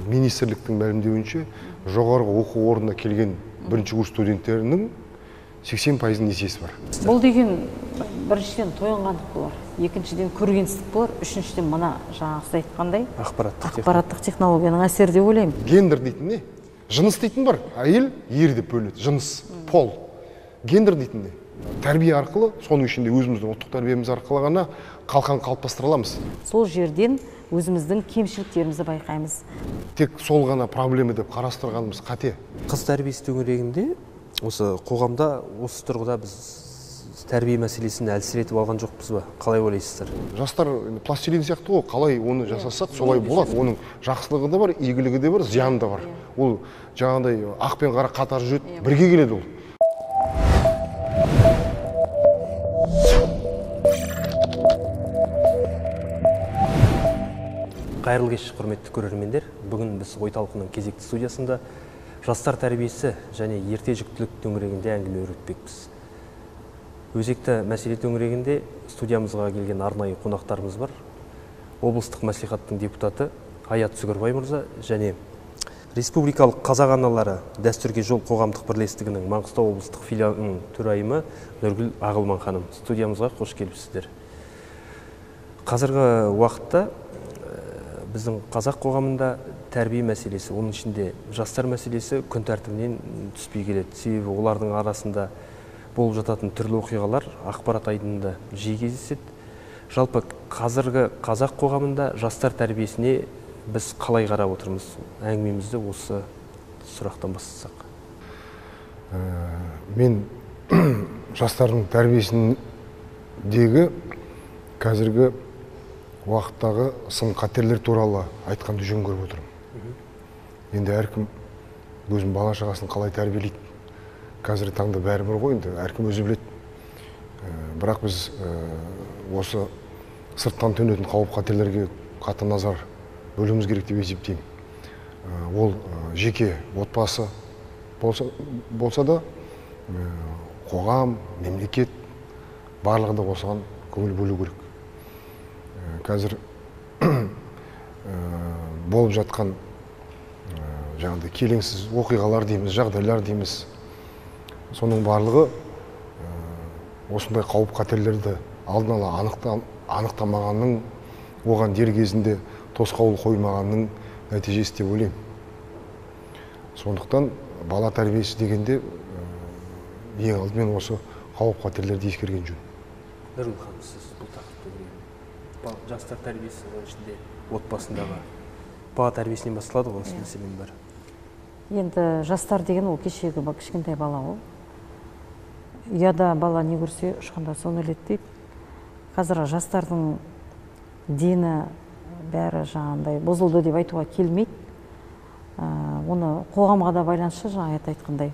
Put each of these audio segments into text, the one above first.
министрліктің мәлімдеуінше жоғарғы оқу орнына келген бірінші курс студенттерінің 80% несиесі бар. Бұл деген біріншіден тойынғандық болар, екіншіден көргенсіздік болар, үшіншіден мына жаңағы айтқандай ақпараттық технологияның әсері деп ойлаймын. Гендер дейтін не? Жыныс дейтін бар. Әйел ер деп бөлінеді. Жыныс, пол. Гендер дейтін не? Тәрбие арқылы, соның ішінде өзіміздің ұлттық тәрбиеміз арқылы ғана қалқан қалыптастыра аламыз. Сол жерден өзіміздің кемшіліктерімізді байқаймыз. Тек сол ғана проблема деп қарастырғанымыз қате. Қыз тәрбиесі төңірегінде осы қоғамда осы тұрғыда біз тәрбие мәселесін әлсіретіп алған жоқпыз ба? Қалай ойлайсыздар? Жастар пластилин сияқты ғой, қалай оны жасасақ солай болады. Оның жақсылығы да бар, игілігі де бар, зияны да бар. Ол жаңағыдай ақ пен қара қатар жүреді, бірге келеді ол. Қайырлы кеш, құрметті көрермендер. Бүгін біз Ой Талқының кезекті студиясында жастар тәрбиесі және ерте жүктілік төңірегінде әңгіме өрбітпекпіз. Өзекті мәселе төңірегінде студиямызға келген арнайы қонақтарымыз бар. Облыстық мәслихаттың депутаты Аят Сүгірбай мырза және Республикалық қазақ аналары дәстүрге жол қоғамдық бірлестігінің Маңғыстау облыстық филиалының төрайымы Нұргүл Ағылман ханым. Студиямызға қош келіпсіздер. Қазіргі уақытта біздің қазақ қоғамында тәрбие мәселесі, оның ішінде жастар мәселесі күн тәртібінен түспей келеді. Себебі олардың арасында болып жататын түрлі оқиғалар ақпарат айдынында жиі кездеседі. Жалпы қазіргі қазақ қоғамында жастар тәрбиесіне біз қалай қарап отырмыз? Әңгімемізді осы сұрақтан бастасақ. Мен жастардың тәрбиесіндегі қазіргі уақыттағы сын қатерлер туралы айтқанды жөн көріп отырмын. Енді әркім өзінің бала шағасын қалай тәрбиелейді. Қазіргі таңда бәрібір ғой, енді әркім өзі біледі. Бірақ біз осы сырттан төнетін қауіп қатерлерге қатты назар бөлуіміз керек деп есептеймін. Ол жеке отбасы болса да, қоғам, мемлекет барлығы да осыған көңіл бөлу керек. Қазір болып жатқан жаңағыдай келеңсіз оқиғалар дейміз, жағдайлар дейміз. Соның барлығы осындай қауіп қатерлерді алдын ала анықтамағанның, оған дер кезінде тосқауыл қоймағанның нәтижесі деп ойлаймын. Сондықтан бала тәрбиесі дегенде ең алдымен осы қауіп қатерлерді ескерген жөн. Нұргүл ханым, сіз бұл тақырыпты жастар тәрбиесі, оның ішінде отбасындағы бала тәрбиесінен басталады ғой, осы мәселен бар. Енді жастар деген ол кешегі кішкентай бала ол. Ұяда бала не көрсе ұшқанда соны іледі дейді. Қазір жастардың дені бәрі жаңағындай бұзылды деп айтуға келмейді. Оны қоғамға да байланысты жаңа айтқандай.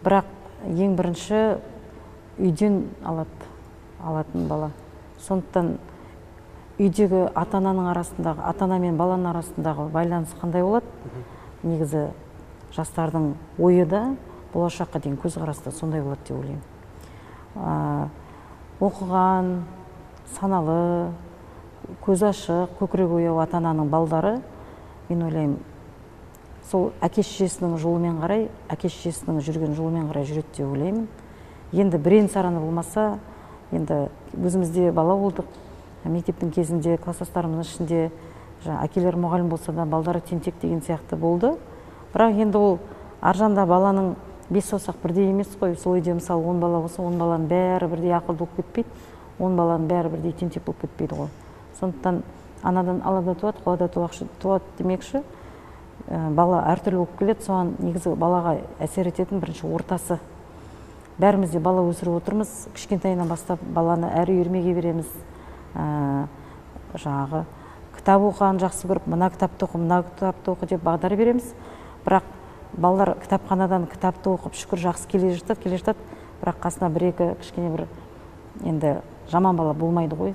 Бірақ ең бірінші үйден алатын бала. Сондықтан үйдегі ата-ананың арасындағы, ата-ана мен баланың арасындағы байланыс қандай болады? Негізі жастардың ойы да болашаққа деген көзқарасы сондай болады деп ойлаймын. Оқыған, саналы, көз ашық, көкірек ояу ата-ананың балдары, мен ойлаймын, сол әке-шешесінің жолымен қарай, әке-шешесінің жүрген жолымен қарай жүреді деп ойлаймын. Енді бірен сараны болмаса, енді өзімізде бала болдық. Мектептің кезінде класстастарымыздың ішінде әкелер мұғалім болса да балдары тентек деген сияқты болды. Бірақ енді ол аржанда баланың 5 саусақ бірдей емес қой. Сол үйде мысалы 10 бала болса, 10 баланың бәрі бірдей ақылды болып кетпейді, 10 баланың бәрі бірдей тентек болып кетпейді ғой. Сондықтан анадан алада туады, қолада туады демекші, бала әртүрлі болып келеді. Соған негізі балаға әсер ететін бірінші ортасы. Бәріміз де бала өсіріп отырмыз. Кішкентайынан бастап баланы әр үйірмеге береміз. Жаңағы кітап оқыған жақсы көріп, мына кітапты оқы, мына кітапты оқы деп бағдар береміз. Бірақ балалар кітапханадан кітапты оқып шүкір жақсы келе жатады. Бірақ қасына бір-екі кішкене бір енді жаман бала болмайды ғой.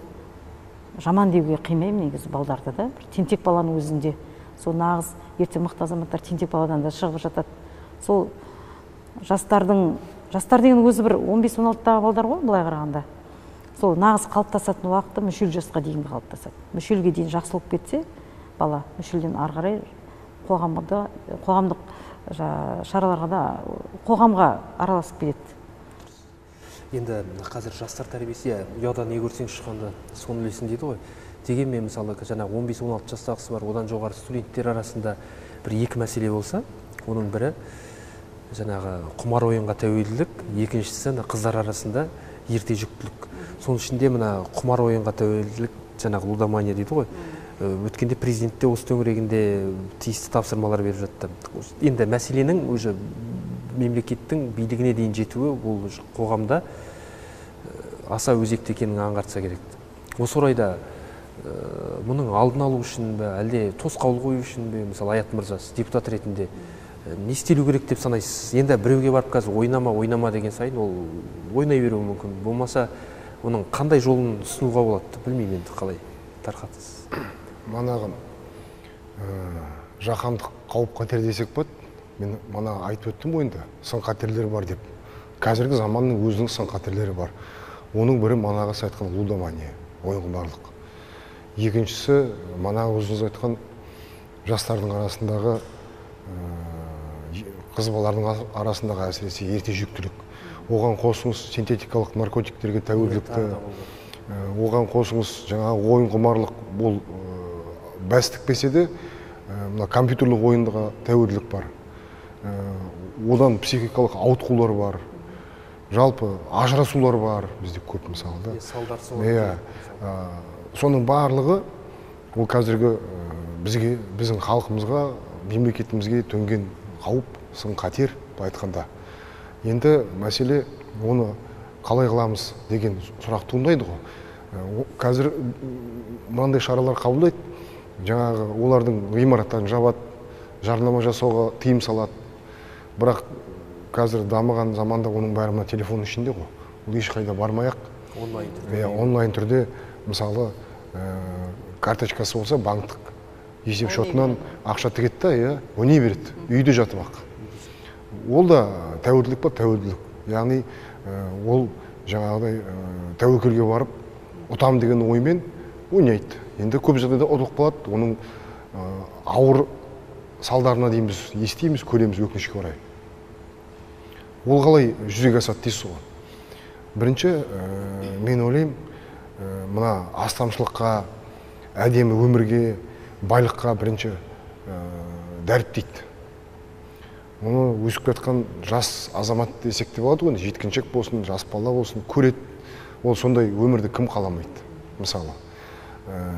Жаман деуге қимаймын негізі балдарды да. Тентек баланың өзінде. Сол нағыз ертең мықты азаматтар тентек баладан да шығып жатады. Сол жастар деген өзі бір 15-16-тағы балдар ғой, былай қарағанда. Сол нағыз қалыптасатын уақыты мүшел жасқа дейін қалыптасады. Мүшелге дейін жақсы болып кетсе, бала мүшелден ары қарай қоғамдық шараларға да қоғамға араласып кетеді. Енді қазір жастар тәрбиесі ұяда не көрсең шыққанда соны білесің дейді ғой. Дегенмен мысалы жаңа 15-16 жастағысы бар, одан жоғары студенттер арасында бір екі мәселе болса, оның бірі жаңағы құмар ойынға тәуелділік, екіншісі қыздар арасында ерте жүктілік. Соның ішінде мына құмар ойынға тәуелділік, жаңағы лудомания дейді ғой. Өткенде президент те осы төңірегінде тиісті тапсырмалар беріп жатты. Енді мәселенің уже мемлекеттің билігіне дейін жетуі бұл қоғамда аса өзекті екенін аңғартса керек. Осы орайда мұның алдын алу үшін бе, әлде тосқауыл қою үшін бе, мысалы Аят мырза, депутат ретінде не істелу керек деп санайсыз? Енді біреуге барып қазір ойнама деген сайын ол ойнай беруі мүмкін. Болмаса оның қандай жолын ұсынуға болады, білмеймін енді қалай тарқатасыз. Манағы жаһандық қауіп қатер десек болады. Мен мана айтып өттім ғой енді, сын қатерлер бар деп. Қазіргі заманның өзінің сын қатерлері бар. Оның бірі манағы сіз айтқан лудомания, ойынқұмарлық. Екіншісі манағы өзіңіз айтқан жастардың арасындағы қыз балалардың арасындағы әсіресе ерте жүктілік. Оған қосыңыз синтетикалық наркотиктерге тәуелділікті, оған қосыңыз жаңағы ойынқұмарлық, бұл бәс тікпесе де мына компьютерлік ойынға тәуелділік бар. Одан психикалық ауытқулар бар, жалпы ажырасулар бар бізде көп мысалы. Соның барлығы ол қазіргі біздің халқымызға, мемлекетімізге төнген қауіп, сын қатер былай айтқанда. Енді мәселе оны қалай қыламыз деген сұрақ туындайды ғой. Қазір мынандай шаралар қабылдайды, жаңағы олардың ғимараттарын жабады, жарнама жасауға тыйым салады. Бірақ қазір дамыған заманда оның бәрі мына телефонның ішінде ғой. Ол ешқайда бармай-ақ онлайн түрде, мысалы карточкасы болса банктық есеп шотынан ақша тігеді да, ойнай береді, үйде жатып ақ. Ол да тәуелділік па, тәуелділік. Яғни ол жаңағыдай тәуекелге барып ұтам деген оймен ойнайды. Енді көп жағдайда ұтылып қалады, оның ауыр салдарына дейін біз естиміз, көреміз өкінішке орай. Ол қалай жүзеге асады дейсіз ғой. Бірінші, мен ойлаймын, мына астамшылыққа, әдемі өмірге, байлыққа бірінші дәріптейді. Оны өсіп кеткен жас азамат десек те болады ғой, жеткіншек болсын, жас бала болсын, көреді. Ол сондай өмірді кім қаламайды, мысалы.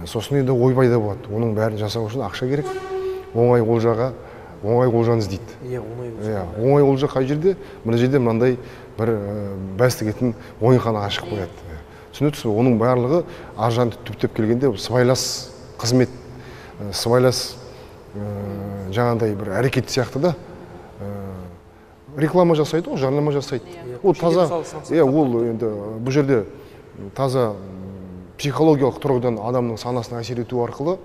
Сосын енді ойбайда болады. Оның бәрін жасау үшін ақша керек. Оңай олжаға, оңай олжаны іздейді. Оңай олжа қай жерде? Мына жерде мынандай бір бәс тігетін ойынхана ашып қояды. Түсінесіз бе? Оның барлығы аржанды түптеп келгенде сыбайлас қызмет, сыбайлас жаңағыдай бір әрекет сияқты да. Реклама жасайды, ол жарнама жасайды. Ол таза, ол енді бұл жерде таза психологиялық тұрғыдан адамның санасына әсер ету арқылы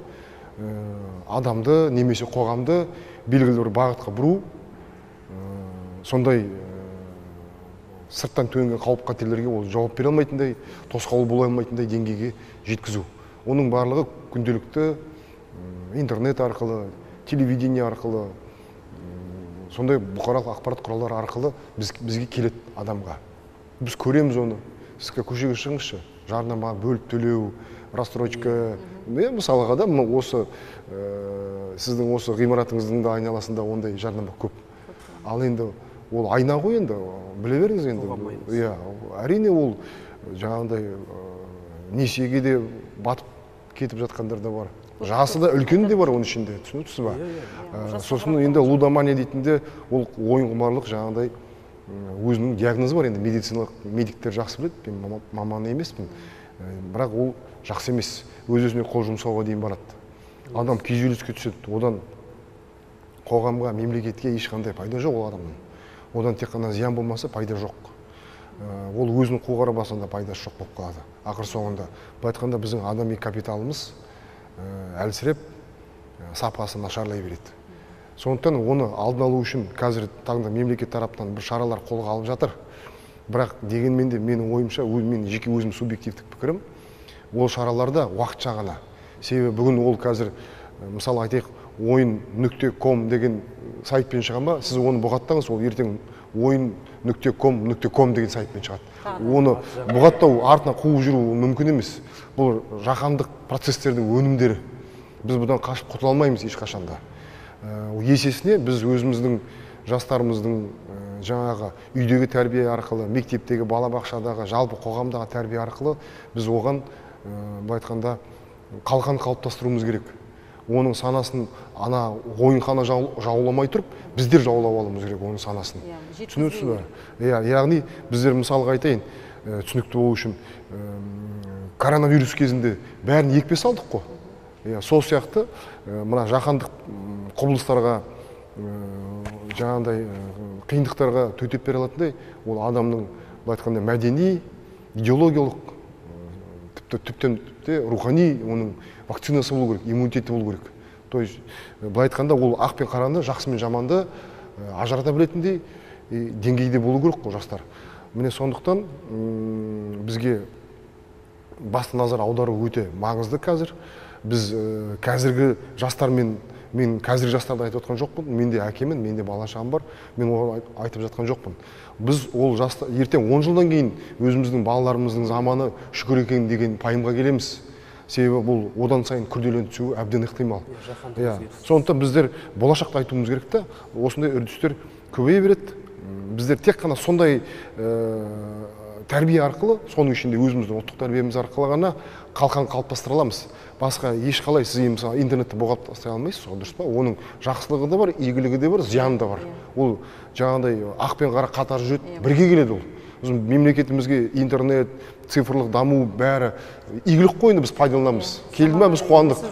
адамды немесе қоғамды белгілі бір бағытқа бұру, сондай сырттан төнген қауіп қатерлерге ол жауап бере алмайтындай, тосқауыл бола алмайтындай деңгейге жеткізу. Оның барлығы күнделікті интернет арқылы, телевидение арқылы, сондай бұқаралық ақпарат құралдары арқылы бізге келеді адамға. Біз көреміз оны. Сіз көшеге шығыңызшы, жарнама, бөліп төлеу, рассрочка. Мысалға да осы сіздің осы ғимаратыңыздың да айналасында ондай жарнама көп. Ал енді ол айна ғой енді, біле беріңіз енді. Әрине ол жаңағындай несиеге де батып кетіп жатқандар да бар. Жасы да үлкені де бар оның ішінде, түсінесіз ба? Сосын енді лудомания дейтінде ол ойынқұмарлық жаңағындай өзінің диагнозы бар. Енді медициналық медиктер жақсы біледі, мен маманы емеспін. Бірақ ол жақсы емес, өз-өзіне қол жұмсауға дейін барады. Адам күйзеліске түседі, одан қоғамға, мемлекетке ешқандай пайда жоқ ол адамның. Одан тек қана зиян болмаса пайда жоқ. Ол өзінің қоғары басында пайдасы жоқ болып қалады. Ақыр соңында. Бұл айтқанда біздің адами капиталымыз әлсіреп, сапасы нашарлай береді. Сондықтан оны алдын алу үшін қазір таңда мемлекет тараптан бір шаралар қолға алып жатыр. Бірақ дегенмен де менің ойымша, мен жеке өзім субъективтік пікірім, ол шараларда уақытша ғана. Себебі бүгін ол қазір, мысалы айтайық, ойын.com деген сайтпен шыға ма, сіз оны бұғаттаңыз, ол ертең ойын.com деген сайтпен шығады. Оны бұғаттау, артына қуып жүру мүмкін емес. Бұл жаһандық процестердің өнімдері. Біз бұдан қашып құтыла алмаймыз ешқашанда. Есесіне біз өзіміздің жастарымыздың жаңағы үйдегі тәрбие арқылы, мектептегі, балабақшадағы, жалпы қоғамдағы тәрбие арқылы біз оған былай айтқанда қалқан қалыптастыруымыз керек. Оның санасын ана ойынхана жауламай тұрып, біздер жаулап алуымыз керек оның санасын. Түсінесіз бе? Яғни біздер мысалға айтайын, түсінікті болу үшін коронавирус кезінде бәрін екпе салдық қой. Сол сияқты мына жаһандық құбылыстарға, жаңағындай қиындықтарға төтеп бере алатындай, ол адамның былай айтқанда мәдени, идеологиялық, тіптен рухани оның вакцинасы болу керек, иммунитеті болу керек. То есть былай айтқанда ол ақ пен қараны, жақсы мен жаманды ажырата білетіндей деңгейде болу керек қой жастар. Міне сондықтан бізге басты назар аудару өте маңызды қазір. Біз қазіргі жастармен, мен қазіргі жастарды айтып отқан жоқпын, мен де әкемін, мен де бала шағам бар, мен оны айтып жатқан жоқпын. Біз ол ертең 10 жылдан кейін өзіміздің балаларымыздың заманы шүкір екен деген пайымға келеміз. Себебі бұл одан сайын күрделеніп түсуі әбден ықтимал. Сондықтан біздер болашақты айтуымыз керек та, осындай үрдістер көбейе береді. Біздер тек қана сондай тәрбие арқылы, соның ішінде өзіміздің ұлттық тәрбиеміз арқылы ғана қалқан қалыптастыра аламыз. Басқа ешқалай сіз мысалы интернетті бұғап тастай алмайсыз, дұрыс па? Оның жақсылығы да бар, игілігі де бар, зияны да бар. Ол жаңағыдай ақ пен қара қатар жүреді, бірге келеді ол. Біздің мемлекетімізге интернет, цифрлық даму бәрі игілік қой, біз пайдаланамыз. Келді ме, біз қуандық.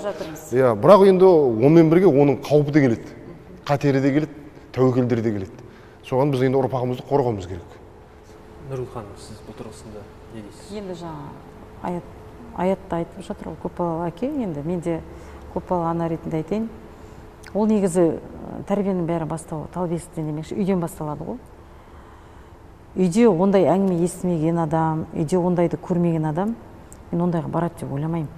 Бірақ енді онымен бірге оның қаупі де келеді, қатері де келеді, тәуекелдері де келеді. Соған біз енді ұрпағымызды қорғауымыз керек. Нұргүл ханым, сіз бұл тұрғысында не дейсіз? Енді жаңа аятта айтып жатыр, көпбалалы әке, енді мен де көпбалалы ана ретінде айтайын. Ол негізі тәрбиенің бәрі бастауы тал бесіктен демекші, үйден басталады ғой. Үйде ондай әңгіме естімеген адам, үйде ондайды көрмеген адам, мен ондайға барады деп ойламаймын.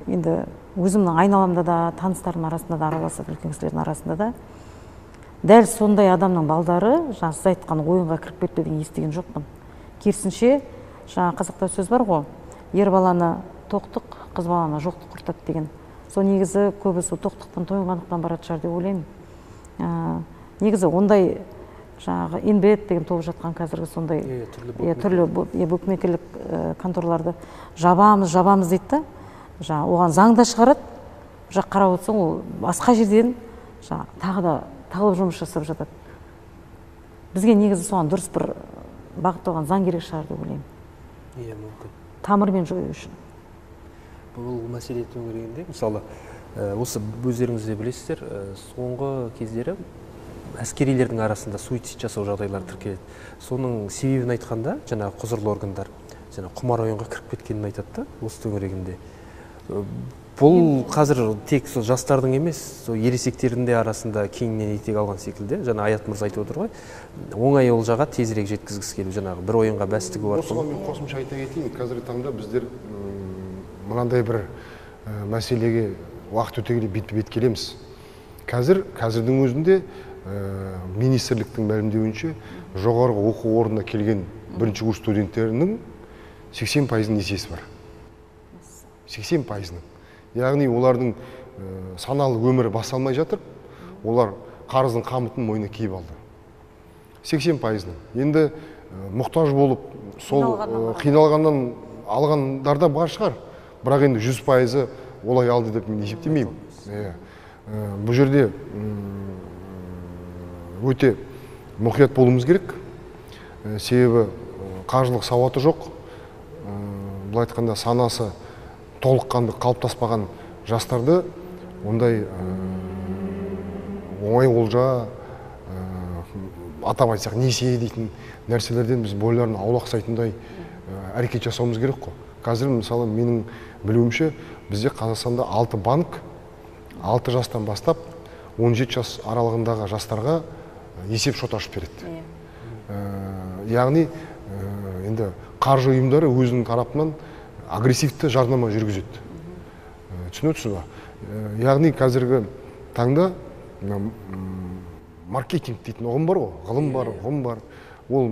Енді өзімнің айналамда да, таныстарым арасында да, араласып үлкен кісілердің арасында да дәл сондай адамның балдары, жаңа сіз айтқан ойынға кіріп кетпеден естіген жоқпын. Керісінше, жаңа қазақта сөз бар ғой, ер баланы тоқтық, қыз баланы жоқтық құртады деген. Сол негізі көбісі тоқтықтан, тойынғандықтан барады шығар деп ойлаймын. Негізі ондай жаңағы инбет деген толып жатқан қазіргі сондай түрлі букмекерлік конторларды жабамыз дейді да. Жаңа оған заңда шығарады, жақ қарап отырсаң ол басқа жерден тағы да тағылып жұмыс жасап жатады. Бізге негізі соған дұрыс бір бағытталған заң керек шығар деп ойлаймын. Мүмкін. Тамырмен жою үшін. Бұл мәселе төңірегінде, мысалы, осы өздеріңіз де білесіздер, соңғы кездері әскерилердің арасында суицид жасау жағдайлары тіркеледі. Соның себебін айтқанда, жаңағы құзырлы органдар құмар ойынға кіріп кеткенін айтады да, осы төңірегінде. Бұл қазір тек жастардың емес, ересектердің де арасында кеңінен етек алған секілді. Жаңа Аят мырза айтып отыр ғой, оңай олжаға тезірек жеткізгісі келу, жаңағы бір ойынға бәстігі бар. Осыған мен қосымша айта кетейін, қазіргі таңда біздер мынандай бір мәселеге уақыт өте келе бетпе-бет келеміз. Қазірдің өзінде министрліктің мәлімдеуінше жоғарғы оқу орнына келген бірінші курс студенттерінің 80% несиесі бар. 80%. Яғни олардың саналы өмірі басталмай жатыр, олар қарыздың қамытын мойнына киіп алды. 80%. Енді мұқтаж болып, сол қиналғаннан алғандар да бар шығар. Бірақ енді 100% олай алды деп мен есептемеймін. Бұл жерде өте мұқият болуымыз керек. Себебі қаржылық сауаты жоқ. Бұл айтқанда санасы толыққанды қалыптаспаған жастарды ондай оңай олжа, атап айтсақ несие дейтін нәрселерден біз бойларын аулақ сайтындай әрекет жасауымыз керек қой. Қазір мысалы менің білуімше бізде Қазақстанда 6 банк 6 жастан бастап 17 жас аралығындағы жастарға есеп шот ашып береді. Яғни енді қаржы ұйымдары өзінің тарапынан агрессивті жарнама жүргізеді. Түсінесіз ба? яғни қазіргі таңда маркетинг дейтін ұғым бар ғой, ғылым бар, ұғым бар. Ол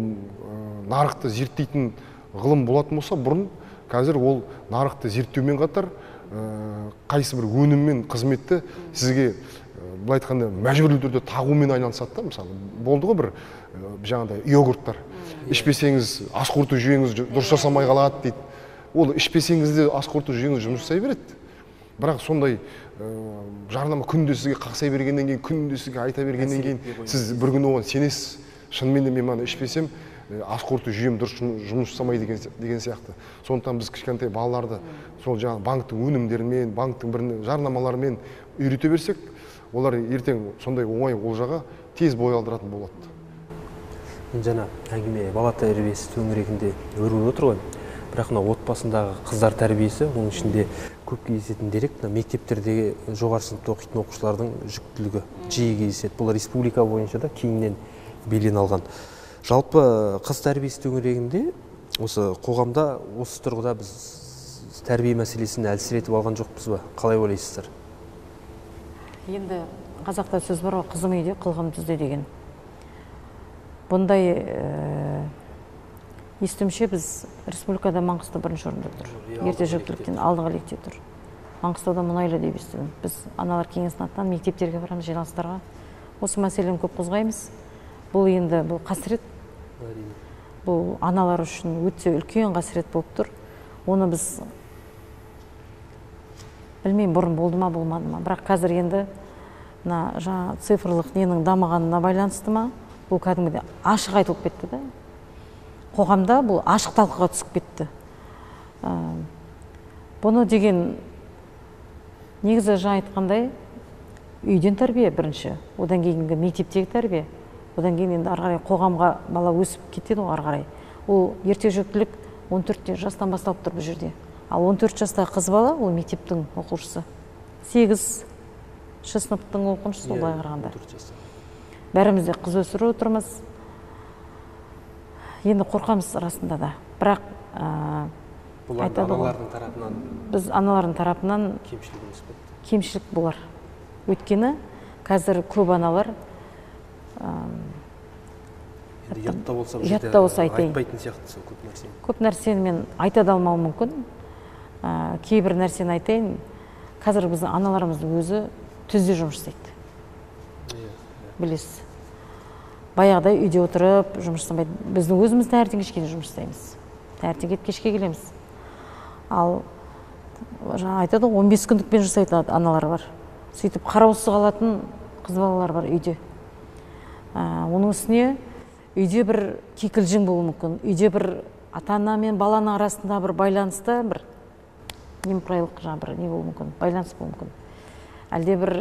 нарықты зерттейтін ғылым болатын болса, бұрын қазір ол нарықты зерттеумен қатар қайсы бір өнім мен қызметті сізге былай айтқанда мәжбүрлі түрде тағумен айналысады да. Мысалы болды ғой бір жаңағыдай йогурттар, ішпесеңіз ас қорыту жүйеңіз дұрыс жасамай қалады дейді. Ол ішпесеңіз де ас қорыту жүйеңіз жұмыс жасай береді. Бірақ сондай жарнама күнде сізге қақсай бергеннен кейін, күнде сізге айта бергеннен кейін сіз бір күні оған сенесіз. Шынымен де мен мана ішпесем ас қорыту жүйем дұрыс жұмыс жасамайды деген сияқты. Сондықтан біз кішкентай балаларды сол жаңағы банктың өнімдерімен, банктың бір жарнамаларымен үйрете берсек, олар ертең сондай оңай олжаға тез бой алдыратын болады. Жаңа әңгіме бала тәрбиесі төңірегінде өрбіп отыр ғой. Бірақ мына отбасындағы қыздар тәрбиесі, оның ішінде көп кездесетін дерек, мектептердегі жоғары сыныпта оқитын оқушылардың жүктілігі жиі кездеседі. Бұл республика бойынша да кеңінен белең алған. Жалпы қыз тәрбиесі төңірегінде осы қоғамда осы тұрғыда біз тәрбие мәселесін әлсіретіп алған жоқпыз ба? Қалай ойлайсыздар? Енді қазақта сөз бар ғой, қызым үйде, қылғым түзде деген. Бұндай естімше біз республикада Маңғыстау бірінші орында тұр. Ерте жүктіліктен алдыңғы лекте тұр. Маңғыстауда мұнайлы деп естідім. Біз аналар кеңесінің атынан мектептерге барамыз, жиналыстарға. Осы мәселені көп қозғаймыз. Бұл енді бұл қасірет. Бұл аналар үшін өте үлкен қасірет болып тұр. Оны біз білмеймін, бұрын болды ма, болмады ма. Бірақ қазір енді жаңа цифрлық ненің дамығанына байланысты ма, бұл кәдімгідей ашық айтылып кетті да. Қоғамда бұл ашық талқыға түсіп кетті. Бұны деген негізі жаңа айтқандай үйден тәрбие бірінші, одан кейінгі мектептегі тәрбие, одан кейін енді ары қарай қоғамға бала өсіп кетеді ғой ары қарай. Ол ерте жүктілік 14 жастан басталып тұр бұл жерде. Ал 14 жастағы қыз бала ол мектептің оқушысы. 8 сыныптың оқушысы былай қарағанда. Бәріміз де қыз өсіріп отырмыз. Енді қорқамыз расында да. Бірақ аналардың тарапынан біз аналардың тарапынан кемшілік болар. Өйткені қазір көп аналар ұятта болса айтпайтын сияқты көп нәрсе. Көп нәрсені мен айта да алмауым мүмкін. Кейбір нәрсені айтайын. Қазір біздің аналарымыздың өзі түзде жұмыс істейді. Білесіз. Баяғыдай үйде отырып жұмыс жасамайды. Біздің өзіміз таңертең кешке жұмыс жасаймыз. Таңертең кешке келеміз. Ал жаңа айтады 15 күндікпен жасайтын аналар бар. Сөйтіп қараусыз қалатын қыз балалар бар үйде. Оның үстіне үйде бір кикілжің болуы мүмкін. Үйде бір ата-ана мен баланың арасында бір байланысты бір немқұрайлық жаңа бір не болуы мүмкін, байланыс болуы мүмкін. Әлде бір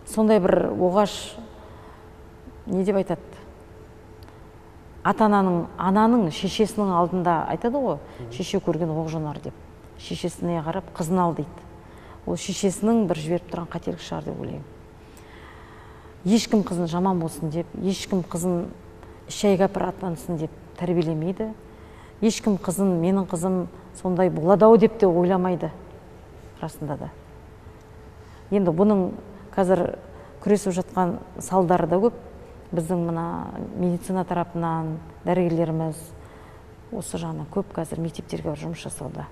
сондай бір оғаш не деп айтады? Ананың шешесінің алдында айтады ғой, шеше көрген оқ жонар деп. Шешесіне қарап қызын ал дейді. Ол шешесінің бір жіберіп тұрған қателік шығар деп ойлаймын. Ешкім қызын жаман болсын деп, ешкім қызын шайға аттансын деп тәрбиелемейді. Ешкім қызын, менің қызым сондай болады-ау деп те ойламайды. Расында да. Енді бұның қазір күресіп жатқан салдары да көп. Біздің мына медицина тарапынан дәрігерлеріміз осы жағынан көп қазір мектептерге жұмыс жасауда.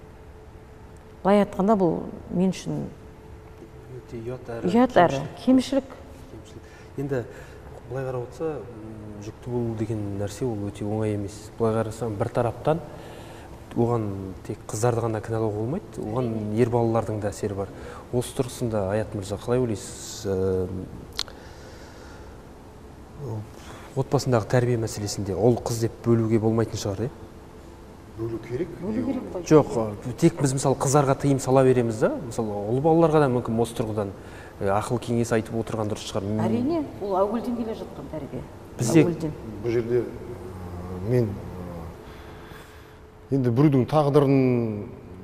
Былай айтқанда бұл мен үшін ұят әрі кемшілік. Енді былай қарап отырса, жүкті болу деген нәрсе ол өте оңай емес. Былай қарасам бір тараптан оған тек қыздарды ғана кінәлауға болмайды, оған ер балалардың да әсері бар. Осы тұрғысында Аят мырза қалай ойлайсыз? Отбасындағы тәрбие мәселесінде ол қыз деп бөлуге болмайтын шығар, Бөлу керек? Жоқ, тек біз мысалы қыздарға тыйым сала береміз да, мысалы ұл балаларға да мүмкін осы тұрғыдан ақыл кеңес айтып отырған дұрыс шығар. Әрине, ол әуелден келе жатқан тәрбие. Бұл жерде мен енді біреудің тағдырын,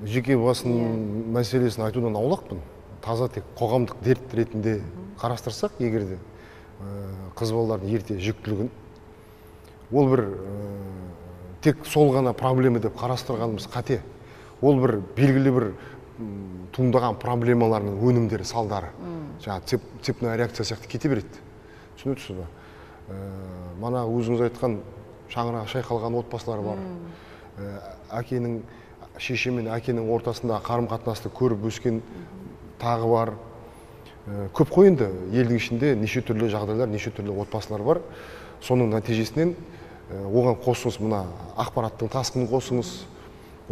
жеке басының мәселесін айтудан аулақпын. Таза тек қоғамдық дерт ретінде қарастырсақ, егерде қыз балалардың ерте жүктілігін, ол бір тек сол ғана проблема деп қарастырғанымыз қате. Ол бір белгілі бір туындаған проблемалардың өнімдері, салдары. Жаңағы цепная реакция сияқты кете береді. Түсініп тұрсыз ба? Мана өзіңіз айтқан шаңырақ шайқалған отбасылар бар. Әкенің, шеше мен әкенің ортасында қарым-қатынасты көріп өскен тағы бар. Көп қой енді елдің ішінде неше түрлі жағдайлар, неше түрлі отбасылар бар. Соның нәтижесінен оған қосыңыз мына ақпараттың тасқынын қосыңыз,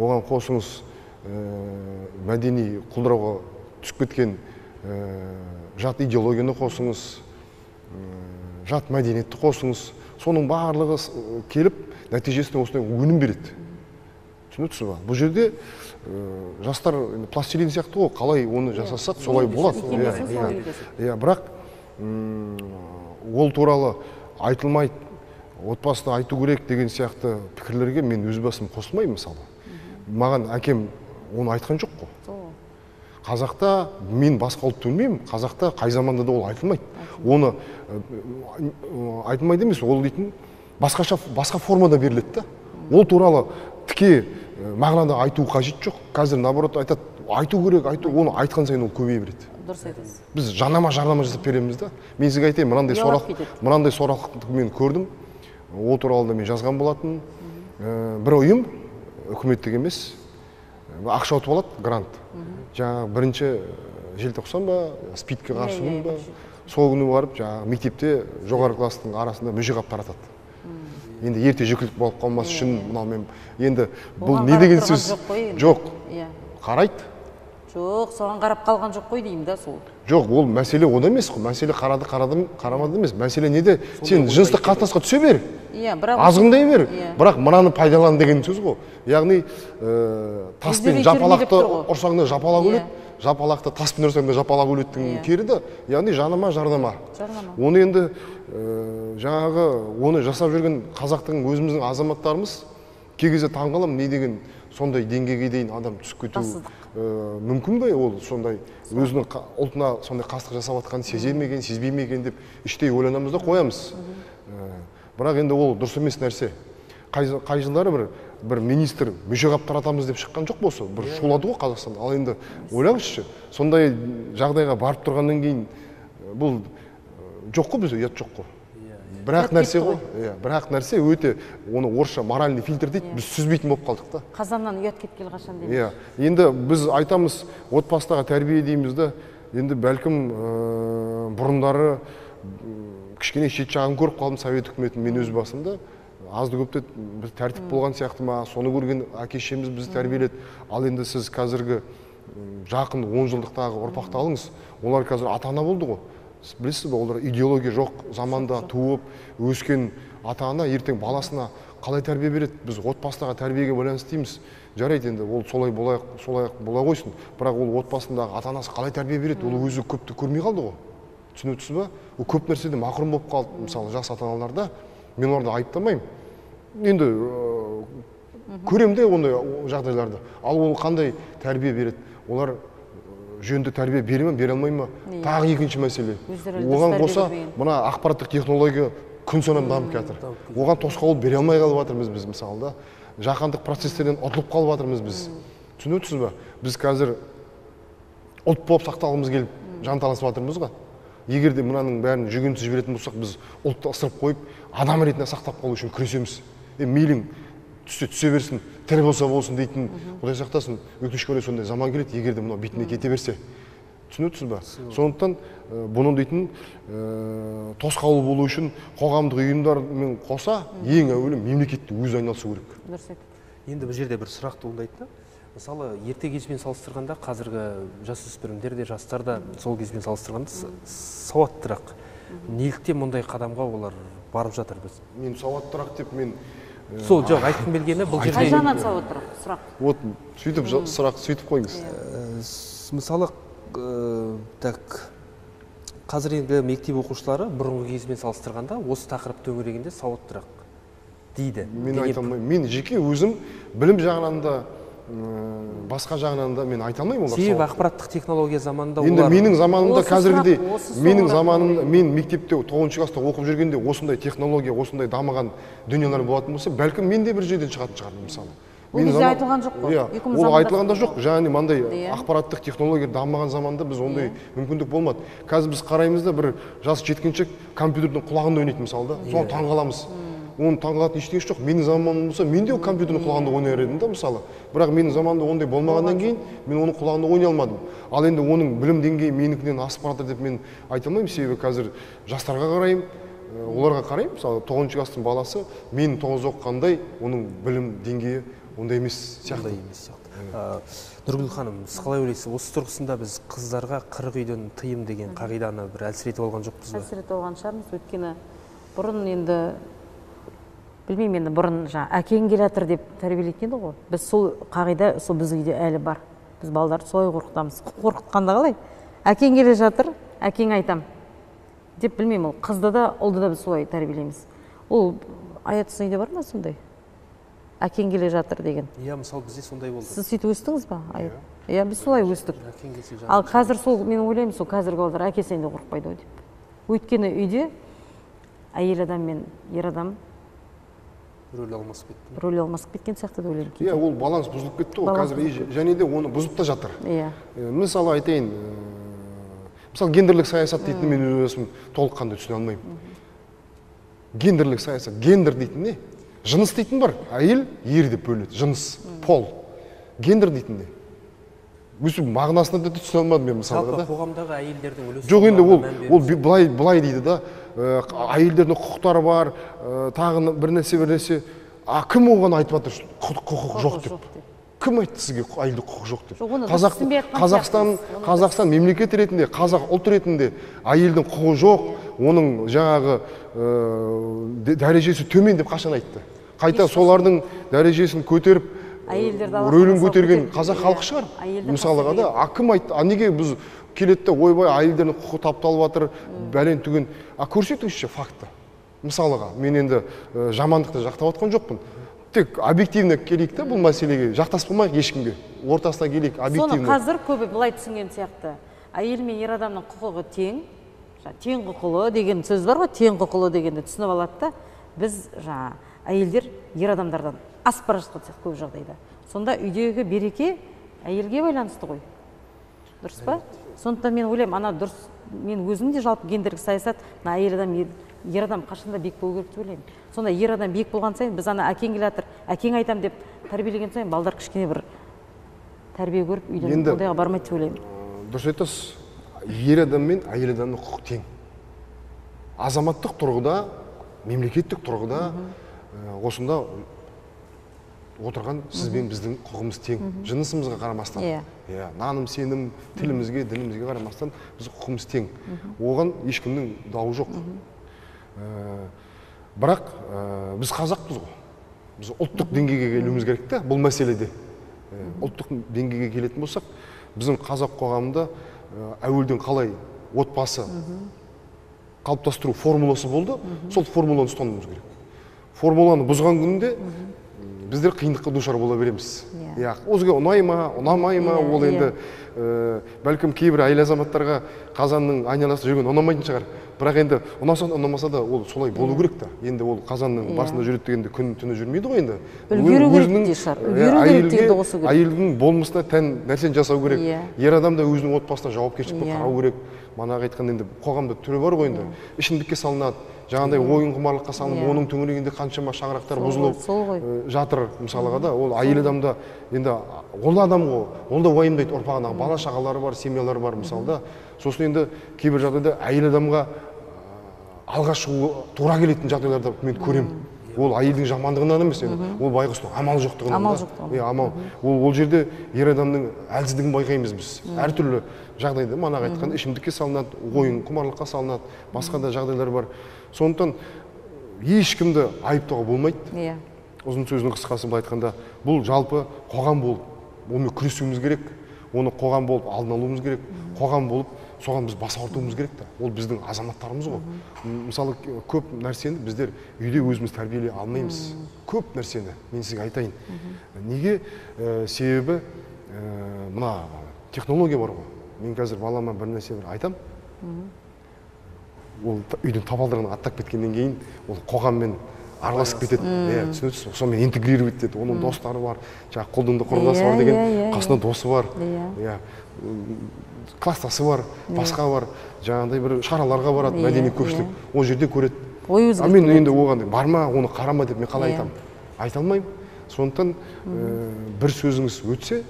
оған қосыңыз мәдени құлдырауға түсіп кеткен жат идеологияны қосыңыз, жат мәдениетті қосыңыз. Соның барлығы келіп нәтижесінде осындай өнім береді. Түсініп тұрсыз ба? Бұл жерде жастар пластилин сияқты ғой, қалай оны жасасақ солай болады. Бірақ ол туралы айтылмайды, отбасыда айту керек деген сияқты пікірлерге мен өз басым қосылмаймын. Мысалы, маған әкем оны айтқан жоқ қой. Қазақта мен басқа ұлтты білмеймін, қазақта қай заманда да ол айтылмайды. Оны айтылмайды емес, ол дейтін басқа формада беріледі. Ол туралы тіке мағынада айту қажет жоқ. Қазір наоборот айтады, айту керек, оны айтқан сайын ол көбейе береді. Дұрыс айтасыз. Біз жарнама жасап береміз да. Мен сізге айтайын, мынандай сорақылықты мен көрдім. Ол туралы да мен жазған болатын. Бір ұйым, үкіметтік емес, ақша ұтып алады, грант. Жаңағы бірінші желтоқсан ба, спидке қарсы күн ба, сол күні барып, жаңағы мектепте жоғары кластың арасында мүжеғап таратады. Енді ерте жүкілік болып қалмас үшін мынау мен енді бұл не деген сөз? Жоқ. Қарайды? Жоқ, соған қарап қалған жоқ қой деймін да сол. Жоқ, ол мәселе ода емес қой. Мәселе қарамады емес. Мәселе неде? Сен жыныстық қатынасқа түсе бер. Азғындай бер. Бірақ мынаны пайдалан деген сөз ғой. Яғни таспен жапалақты ұрсаң да жапалақ өледі. Жапалақты таспен ұрсаң да жапалақ өлеттің кері де. Яғни жанама, жарнама. Оны енді жаңағы оны жасап жүрген қазақтың өзіміздің азаматтарымыз кей кезде таңғаламын, не деген сондай деңгейге дейін адам түсіп кету мүмкін бе? Ол сондай өзінің ұлтына сондай қастық жасап жатқанын сезер ме екен, сезбей ме екен деп іштей ойланамыз да қоямыз. Бірақ енді ол дұрыс емес нәрсе. Қай жылдары бір министр мүжеғап таратамыз деп шыққан жоқ болса, бір шулады ғой Қазақстанда. Ал енді ойлаңызшы, сондай жағдайға барып тұрғаннан кейін бұл жоқ қой, бізде ұят жоқ қой. Бірақ нәрсе ғой, бірақ нәрсе өте, оны орысша моральный фильтр дейді, біз сүзбейтін болып қалдық та. Қазаннан ұят кеткелі қашан дейміз. Енді біз айтамыз, отбасыдағы тәрбие дейміз да, енді бәлкім бұрындары кішкене шет жағын көріп қалдым совет үкіметін мен өз басымда. Азды көпті біз тәртіп болған сияқты ма, соны көрген әке-шешеміз бізді тәрбиеледі. Ал енді сіз қазіргі жақын 10 жылдықтағы ұрпақты алыңыз, олар қазір ата-ана болды ғой. Білесіз бе, олар идеология жоқ заманда туып өскен ата-ана ертең баласына қалай тәрбие береді? Біз отбасындағы тәрбиеге байланысты дейміз. Жарайды енді, ол солай бола қойсын. Бірақ ол отбасындағы ата-анасы қалай тәрбие береді? Ол өзі көпті көрмей қалды ғой. Түсініп тұрсыз ба? Ол көп нәрседен мақрұм болып қалды. Мысалы, жас ата-аналарда мен оларды айыптамаймын. Енді көрем де ондай жағдайларды. Ал ол қандай тәрбие береді? Олар жөнді тәрбие бере ме, бере алмай ма? Тағы екінші мәселе. Оған қоса мына ақпараттық технология күн санап дамып жатыр. Оған тосқауыл бере алмай қалып жатырмыз біз, мысалы да. Жаһандық процестерден ұтылып қалып жатырмыз біз. Түсініп тұрсыз ба? Біз қазір ұлт болып сақталғымыз келіп жанталасып жатырмыз ғой. Егер де мынаның бәрін жүгенсіз жіберетін болсақ, біз ұлтты ысырып қойып, адам ретінде сақтап қалу үшін күресеміз. Мейлің түсе берсін, тірі болса болсын дейтін, Құдай сақтасын, өкінішке орай сондай заман келеді, егер де мынау бетіне кете берсе. Түсініп тұрсыз ба? Сондықтан бұны дейтін тосқауыл болу үшін қоғамдық ұйымдармен қоса ең әуелі мемлекетті өзі айналысу керек. Дұрыс айтты. Енді бұл жерде бір сұрақ туындайды да. Мысалы, ерте кезбен салыстырғанда қазіргі жасөспірімдер де, жастар да сол кезбен салыстырғанда сауаттырақ. Неліктен мұндай қадамға олар барып жатыр біз? Мен сауаттырақ деп мен сол жоқ, айтқым келгені бұл жерде. Қай жағынан сауаттырақ сұрақ? Вот сөйтіп сұрақ сөйтіп қойыңыз. Мысалы, қазіргі мектеп оқушылары бұрынғы кезбен салыстырғанда осы тақырып төңірегінде сауаттырақ дейді. Мен айта алмаймын. Мен жеке өзім білім жағынан да басқа жағынан да мен айта алмаймын олар. Себебі ақпараттық технология заманында олар. Енді менің заманымда қазіргідей, менің заманымда мен мектепте 9-шы класста оқып жүргенде осындай технология, осындай дамыған дүниелер болатын болса, бәлкім мен де бір жерден шығатын шығармын мысалы. Ол кезде айтылған жоқ қой. Иә, Екі мың ол заманда айтылған да жоқ. Яғни мындай Иә. ақпараттық технология дамымаған заманда біз ондай мүмкіндік болмады. Қазір біз қараймыз да бір жас жеткіншек компьютердің құлағында ойнайды мысалы да. Соған таң қаламыз. Оның таңғалатын ештеңесі жоқ. Менің заманымда болса, мен де компьютердің құлағында ойнар едім да мысалы. Бірақ менің заманымда ондай болмағаннан кейін мен оның құлағында ойнай алмадым. Ал енді оның білім деңгейі менікінен асып баратыр деп мен айта алмаймын, себебі қазір жастарға қараймын, оларға қараймын. Мысалы 9 класстың баласы мен 9 оқығандай оның білім деңгейі ондай емес сияқты. Нұргүл ханым, сіз қалай ойлайсыз? Осы тұрғысында біз қыздарға 40 үйден тыйым деген қағиданы бір әлсіретіп алған жоқпыз ба? Әлсіретіп алған шығармыз, өйткені бұрын енді білмеймін, енді бұрын әкең келе жатыр деп тәрбиелейтін еді ғой. Біз сол қағида сол біз үйде әлі бар. Біз балдарды солай қорқытамыз. Қорқытқанда қалай? Әкең келе жатыр, әкең айтам деп, білмеймін, ол қызды да ұлды да біз солай тәрбиелейміз. Ол аят сүннеде бар ма сондай? Әкең келе жатыр деген. Иә, мысалы бізде сондай болды. Сіз сөйтіп өстіңіз ба? Иә, біз солай өстік. Ал қазір сол, мен ойлаймын, сол қазіргі балдар әкесінен де қорықпайды ғой деп. Өйткені үйде әйел адам мен ер адам рөл алмасып кеткен сияқты деп ойлаймын. Иә, ол баланс бұзылып кетті ғой қазір, және де оны бұзып та жатыр. Иә. Мысалы айтайын, мысалы гендерлік саясат дейтін мен өзім толыққанды түсіне алмаймын. Гендерлік саясат, гендер дейтін не? Жыныс дейтін бар, әйел ер деп бөлінеді, жыныс, пол. Гендер дейтін не? Өсіп мағынасына да түсіне алмадым мен мысалға да. Жалпы қоғамдағы әйелдердің үлесі. Жоқ, енді ол былай дейді да, әйелдердің құқықтары бар, тағы бір нәрсе. Кім оған айтып жатыр, құқық жоқ деп? Кім айтты сізге әйелде құқық жоқ деп? Қазақстан мемлекет ретінде, қазақ ұлт ретінде әйелдің құқығы жоқ, оның жаңағы дәрежесі төмен деп қашан айтты? Қайта солардың дәрежесін көтеріп, рөлін көтерген қазақ халқы шығар. Мысалыға да, кім айтты? Неге біз келеді де ойбай әйелдердің құқығы тапталып жатыр, бәлен түген. Көрсетіңізші факты. Мысалыға, мен енді жамандықты жақтап отқан жоқпын. Тек объективно келейік те бұл мәселеге, жақтасып болмайық ешкімге. Ортасына келейік, объективно. Соны қазір көбі былай түсінген сияқты. Әйел мен ер адамның құқығы тең, тең құқылы деген сөз бар ғой, тең құқылы дегенді түсініп алады да, біз әйелдер ер адамдардан асып бара жатқан сияқты көп жағдайда. Сонда үйдегі береке әйелге байланысты ғой. Дұрыс па? Сондықтан мен ойлаймын, ана дұрыс, мен өзім де жалпы гендерлік саясат, әйел адам, ер адам қашанда биік болу керек деп ойлаймын. Сонда ер адам биік болған сайын, біз ана әкең келе жатыр, әкең айтам деп тәрбиелеген сайын, балдар кішкене бір тәрбие көріп, үйден ондайға бармайды деп ойлаймын. Дұрыс айтасыз, ер адам мен әйел адамның құқы тең. Азаматтық тұрғыда, мемлекеттік тұрғыда осында отырған сіз бен біздің құқығымыз тең. Жынысымызға қарамастан, наным, сенім, тілімізге, дінімізге қарамастан біз құқығымыз тең. Оған ешкімнің дауы жоқ. Бірақ біз қазақпыз ғой. Біз ұлттық деңгейге келуіміз керек та бұл мәселеде. Ұлттық деңгейге келетін болсақ, біздің қазақ қоғамында әуелден қалай отбасы қалыптастыру формуласы болды, сол формуланы ұстануымыз керек. Формуланы бұзған күнде біздер қиындыққа душар бола береміз. Өзге ұнай ма, ұнамай ма, ол енді бәлкім кейбір әйел азаматтарға қазанның айналасында жүрген ұнамайтын шығар. Бірақ енді ұнамаса да ол солай болу керек та. Енді ол қазанның басында жүреді дегенде күн түні жүрмейді ғой енді. Үлгеру керек те шығар. Үлгеру керек дегенді қосу керек. Әйелдің болмысына тән нәрсені жасау керек. Ер адам да өзінің отбасына жауапкершілікпен қарау керек. Манағы айтқан енді қоғамда түрі бар ғой енді. Ішімдікке салынады. Жаңағыдай ойын құмарлыққа салынып, оның төңірегінде қаншама шаңырақтар бұзылып жатыр мысалыға да. Ол әйел адамда енді ол адам ғой, ол да уайымдайды, ұрпағына бала шағалары бар, семьялары бар мысалда. Сосын енді кейбір жағдайда әйел адамға алға шығу тура келетін жағдайларда мен көремін. Ол әйелдің жамандығынан емес, ол байғұстың амалы жоқтығынан. Ол жерде ер адамның әлсіздігін байқаймыз біз. Әртүрлі жағдайда манағы айтқан ішімдікке салынады, ойын құмарлыққа салынады, басқа да жағдайлар бар. Сондықтан ешкімді айыптауға болмайды. Ұзын сөздің қысқасы былай айтқанда, бұл жалпы қоғам болып, онымен күресуіміз керек, оны қоғам болып алдын алуымыз керек, қоғам болып соған біз бас ауыртуымыз керек та. Ол біздің азаматтарымыз ғой. Мысалы, көп нәрсені біздер үйде өзіміз тәрбиелей алмаймыз. Көп нәрсені мен сізге айтайын. Неге? Себебі мына технология бар ғой. Мен қазір балама бір нәрсе айтам. Ол үйдің табалдырығынан аттап кеткеннен кейін ол қоғаммен араласып кетеді. Түсінесіз, сонымен интегрировать етеді. Оның достары бар, жаңағы қолдыңда құрдасы бар деген, қасында досы бар, кластасы бар, басқа бар, жаңағыдай бір шараларға барады, мәдени көпшілік, ол жерде көреді. Мен енді оған барма, оны қарама деп мен қалай айтамын? Айта алмаймын. Сондықтан бір сөзіңіз өтсе,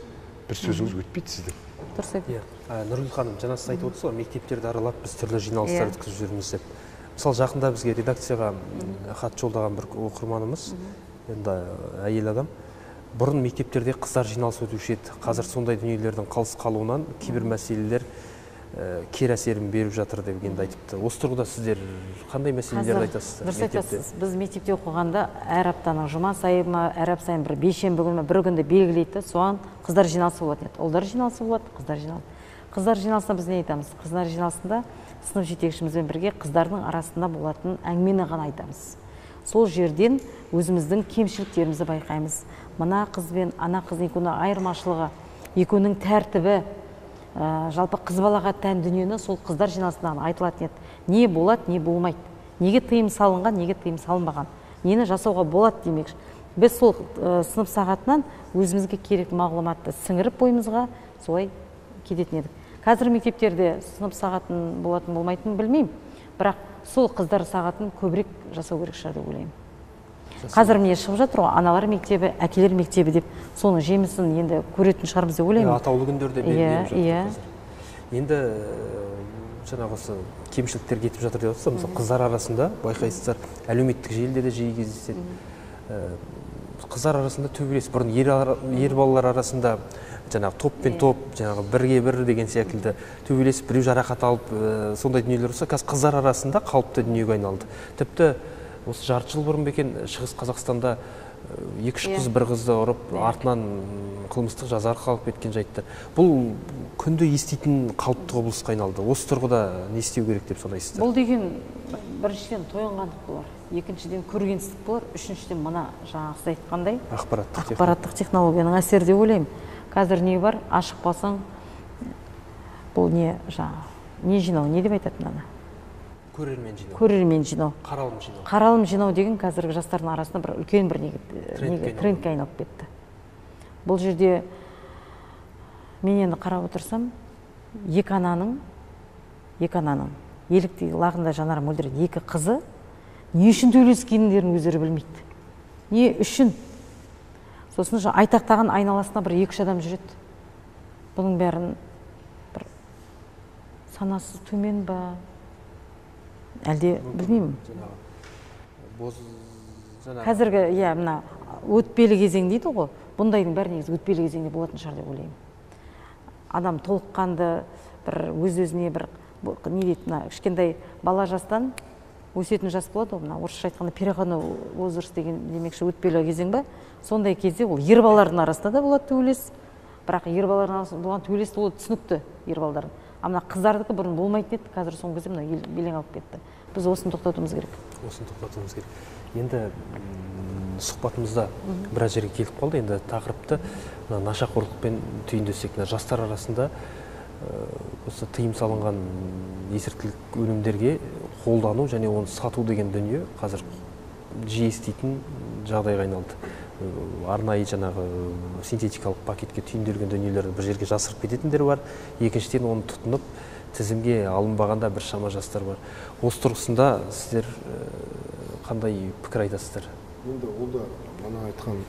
бір сөзіңіз өтпейді сіздің. Дұрыс айтты. Нұргүл ханым, жаңа сіз айтып отырсыз ғой, мектептерді аралап біз түрлі жиналыстар өткізіп жүрміз деп. Мысалы, жақында бізге редакцияға хат жолдаған бір оқырманымыз, енді әйел адам, бұрын мектептерде қыздар жиналыс өтуші еді. Қазір сондай дүниелердің қалыс қалуынан кейбір мәселелер кері әсерін беріп жатыр дегенді айтыпты. Осы тұрғыда сіздер қандай мәселелерді айтасыздар? Дұрыс айтасыз. Біз мектепте оқығанда әр аптаның жұма сайы ма, әр апта сайын бір бейсенбі күні бір күнді белгілейді, соған қыздар жиналысы болатын еді. Ұлдар жиналысы болады, қыздар жиналысы. Қыздар жиналысында біз не айтамыз? Қыздар жиналысында сынып жетекшімізбен бірге қыздардың арасында болатын әңгімені ғана айтамыз. Сол жерден өзіміздің кемшіліктерімізді байқаймыз. Мына қыз бен ана қыздың екеуінің айырмашылығы, екеуінің тәртібі, жалпы қыз балаға тән дүниені сол қыздар жиналысында айтылатын еді. Не болады, не болмайды. Неге тыйым салынған, неге тыйым салынбаған. Нені жасауға болады демекші. Біз сол сынып сағатынан өзімізге керек мағлұматты сіңіріп бойымызға солай кететін едік. Қазір мектептерде сынып сағатын болатын болмайтынын білмеймін, бірақ сол қыздар сағатын көбірек жасау керек шығар деп ойлаймын. Қазір міне шығып жатыр ғой, аналар мектебі, әкелер мектебі деп, соның жемісін енді көретін шығармыз деп ойлаймын. Атаулы күндерде белгіленіп жатыр. Енді жаңағы осы кемшіліктер кетіп жатыр деп отырсыз, мысалы қыздар арасында байқайсыздар, әлеуметтік желіде де жиі кездеседі. Қыздар арасында төбелес, бұрын ер балалар арасында жаңағы топ пен топ, жаңағы бірге бір деген секілді төбелесіп, біреу жарақат алып, сондай дүниелер болса, қазір қыздар арасында қалыпты дүниеге айналды. Тіпті осы жарты жыл бұрын бекен Шығыс Қазақстанда 2-3 қыз бір қызды ұрып, артынан қылмыстық жаза арқалып кеткен жайттар. Бұл күнде еститін қалыпты құбылысқа айналды. Осы тұрғыда не істеу керек деп санайсыздар? Бұл деген біріншіден тойынғандық болар, екіншіден көргенсіздік болар, үшіншіден мына жаңағы сіз айтқандай ақпараттық технологияның әсері деп ойлаймын. Қазір не бар, ашық болсаң, бұл не жаңағы не жинау, не деп айтатын ана? Көрермен жинау. Қаралым жинау деген қазіргі жастардың арасында бір үлкен бір трендке айналып кетті. Бұл жерде мен енді қарап отырсам, екі ананың еліктей лағында жанары мөлдіреді екі қызы не үшін төбелескендерін өздері білмейді. Не үшін? Сосын айтақтаған айналасына бір 2-3 адам жүреді. Бұның бәрін бір санасы төмен ба? Әлде білмеймін. Қазіргі, мына өтпелі кезең дейді ғой, бұндайдың бәрі негізі өтпелі кезеңде болатын шығар деп ойлаймын. Адам толыққанды бір өз-өзіне бір не дейді, мына кішкентай бала жастан өсетін жас болады ғой, мына орысша айтқанда переходной возраст деген демекші өтпелі кезең ба? Сондай кезде ол ер балалардың арасында да болады төбелес, бірақ ер балалардың арасында болған төбелес ол түсінікті ер балалардың. Ана қыздардікі бұрын болмайтын еді, қазір соңғы кезде мына белең алып кетті. Біз осыны тоқтатуымыз керек. Енді сұхбатымызда біраз жерге келіп қалды. Енді тақырыпты нашақорлықпен түйіндесек, жастар арасында осы тыйым салынған есірткілік өнімдерге қолдану және оны сату деген дүние қазір жиі еститін жағдайға айналды. Арнайы жаңағы синтетикалық пакетке түйінделген дүниелерді бір жерге жасырып кететіндер бар. Екіншіден оны тұтынып тізімге алынбағанда бір шама жастар бар. Осы тұрғысында сіздер қандай пікір айтасыздар? Енді ол да мана айтқан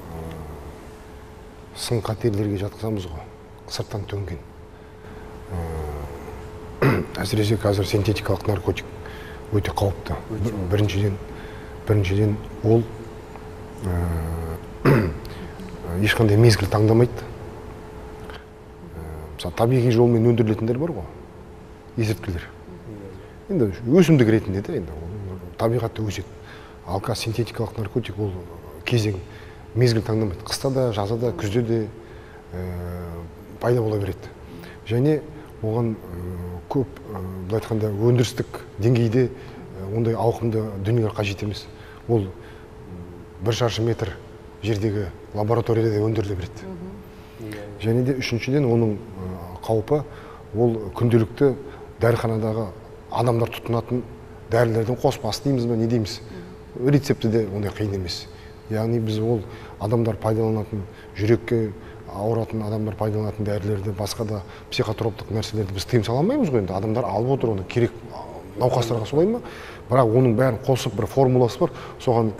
сын қатерлерге жатқызамыз ғой, сырттан төнген. Әсіресе қазір синтетикалық наркотик өте қауіпті. Біріншіден ол ешқандай мезгіл таңдамайды. Мысалы, табиғи жолмен өндірілетіндер бар ғой, есірткілер. Енді өсімдік ретінде де енді табиғатта өседі. Ал синтетикалық наркотик ол кезең мезгіл таңдамайды. Қыста да, жазда да, күзде де пайда бола береді. Және оған көп, былай айтқанда, өндірістік деңгейде ондай ауқымды дүниелер қажет емес. Ол 1 шаршы метр жердегі лабораторияда өндіріле береді. Және де үшіншіден оның қаупі ол күнделікті дәріханадағы адамдар тұтынатын дәрілердің қоспасы дейміз бе, не дейміз, рецепті де ондай қиын емес. Яғни біз ол адамдар пайдаланатын, жүрекке ауыратын адамдар пайдаланатын дәрілерді, басқа да психотроптық нәрселерді біз тыйым сала алмаймыз ғой. Енді адамдар алып отыр, оны керек науқастарға солай ма? Бірақ оның бәрін қосып бір формуласы бар, соған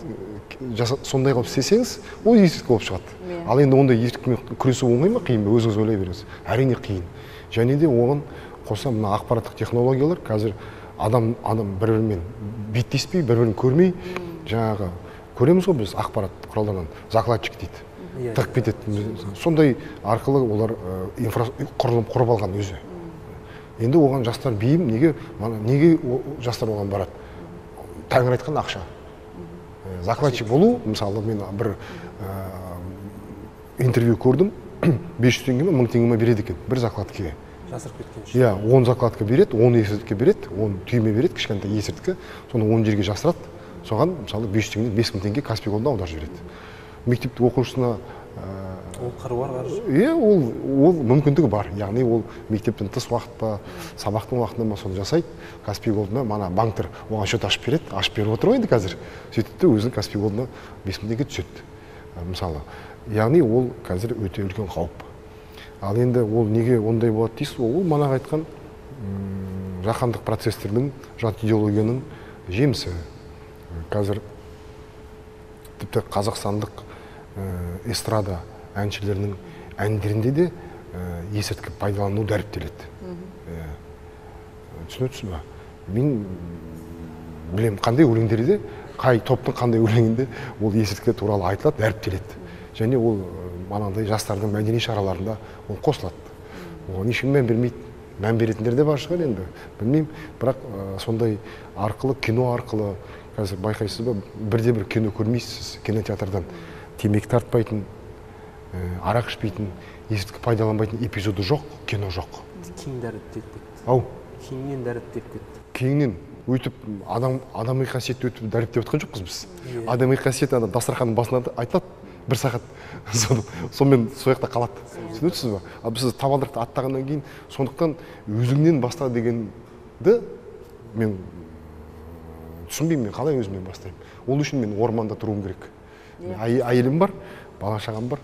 сондай қылып істесеңіз, ол есірткі болып шығады. Ал енді ондай есірткімен күресу оңай ма, қиын ба? Өзіңіз ойлай беріңіз. Әрине қиын. Және де оған қоса мына ақпараттық технологиялар қазір адам бір-бірімен беттеспей, бір-бірін көрмей, жаңағы көреміз ғой біз ақпарат құралдарынан, закладчик дейді. Тығып кетеді. Сондай арқылы олар құрылым құрып алған өзі. Енді оған жастар бейім, неге жастар оған барады? Тәңір айтқан ақша. Закладчик болу, мысалы мен бір интервью көрдім, 500 теңге ме, 1000 теңге ме береді екен бір закладкеге. Жасырып кеткен үшін. Иә, 10 закладка береді, 10 есірткі береді, 10 түйме береді, кішкентай есірткі, соны 10 жерге жасырады. Соған мысалы 500 теңге, 5000 теңге Каспий голдан аударып жібереді. Мектепте оқушысына ол қыруар қаржы. Иә, ол мүмкіндігі бар. Яғни ол мектептен тыс уақытта, сабақтың уақытында ма соны жасайды. Каспий голдына мана банктар оған счет ашып береді, ашып беріп отыр ғой енді қазір. Сөйтіп өзінің Каспий голдына 5000 теңге түседі. Мысалы, яғни ол қазір өте үлкен қауіп. Ал енді ол неге ондай болады дейсіз, ол манағы айтқан жаһандық процестердің, жат идеологияның жемісі. Қазір тіпті қазақстандық эстрада әншілерінің әндерінде де есірткі пайдалану дәріптеледі. Түсінесіз ба? Мен білем қандай өлеңдерде, қай топтың қандай өлеңінде ол есірткі туралы айтылады, дәріптеледі. Және ол манандай жастардың мәдени шараларында ол қосылады. Оған ешкім мән бермейді. Мән беретіндер де бар шығар енді, білмеймін. Бірақ сондай арқылы, кино арқылы, қазір байқайсыз ба, бірде-бір кино көрмейсіз кинотеатрдан. Темекі тартпайтын, арақ ішпейтін, есірткі пайдаланбайтын эпизоды жоқ, кино жоқ. Кең дәріптеп кетті. Ау? Кеңінен дәріптеп кетті. Кеңінен өтіп, адами қасиетті өтіп дәріптеп отқан жоқпыз біз. Адами қасиет дастарханның басында айтылады, 1 сағат. Сонымен сояқта қалады. Түсінесіз ба? Ал біз табалдырықты аттағаннан кейін, сондықтан өзіңнен баста дегенді мен түсінбеймін, мен қалай өзімнен бастаймын. Ол үшін мен орманда тұруым керек. Әйелім бар, бала-шағам бар,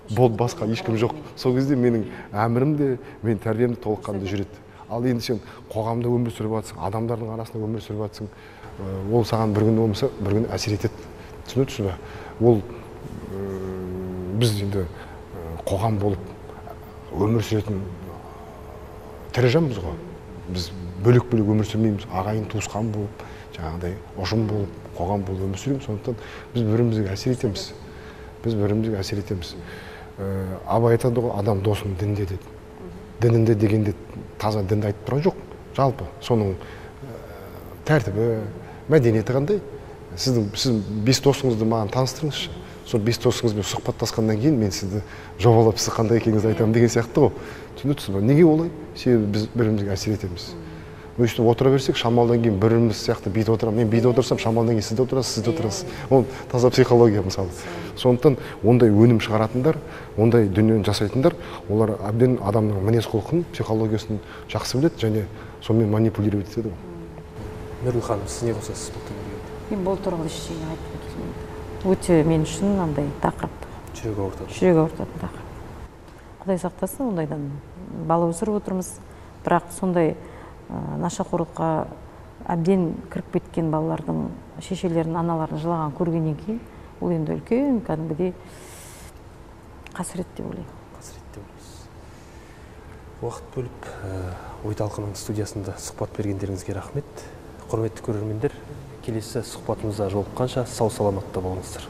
болды басқа ешкім жоқ. Сол кезде менің әмірім де, мен тәрбием де толыққанды жүреді. Ал енді сен қоғамда өмір сүріп жатсың, адамдардың арасында өмір сүріп жатсың, ол саған бір күн болмаса, бір күн әсер етеді. Түсінесіз ба? Ол біз енді қоғам болып өмір сүретін тірі жанбыз ғой. Біз бөлек-бөлек өмір сүрмейміз, ағайын туысқан болып, жаңағыдай ұжым болып, қоғам болып өмір сүреміз. Сондықтан біз бірімізге әсер етеміз. Біз бірімізге әсер етеміз. Абай айтады ғой, адам досын дінде деді. Дінінде дегенде таза дінді айтып тұрған жоқ. Жалпы соның тәртібі, мәдениеті қандай? Сіз 5 досыңызды маған таныстырыңызшы. Сол 5 досыңызбен сұхбаттасқаннан кейін мен сізді жобалап, сіз қандай екеніңізді айтамын деген сияқты ғой. Түсінесіз ба? Неге олай? Себебі біз бірімізге әсер етеміз. Өйстіп отыра берсек, шамалдан кейін біріміз сияқты бүйтіп отырамын. Мен бүйтіп отырсам, шамалдан кейін сіз де отырасыз, сіз де отырасыз. Ол таза психология мысалы. Сондықтан ондай өнім шығаратындар, ондай дүниені жасайтындар, олар әбден адамның мінез құлқын, психологиясын жақсы біледі және сонымен манипулировать етеді ғой. Нұргүл ханым, сіз не қосасыз бұл туралы? Мен бұл туралы ештеңе айтпай келмейді. Өте мен үшін андай тақырып. Жүрек ауыртатын тақырып. Құдай сақтасын, ондайдан бала өсіріп отырмыз. Бірақ сондай нашақорлыққа әбден кіріп кеткен балалардың шешелерін, аналарын жылаған көргеннен кейін, ол енді үлкен кәдімгідей қасірет деп ойлаймын. Қасірет деп ойлайсыз. Уақыт бөліп, Ой талқының студиясында сұхбат бергендеріңізге рахмет. Құрметті көрермендер, келесі сұхбатымызда жолыққанша сау саламатта болыңыздар.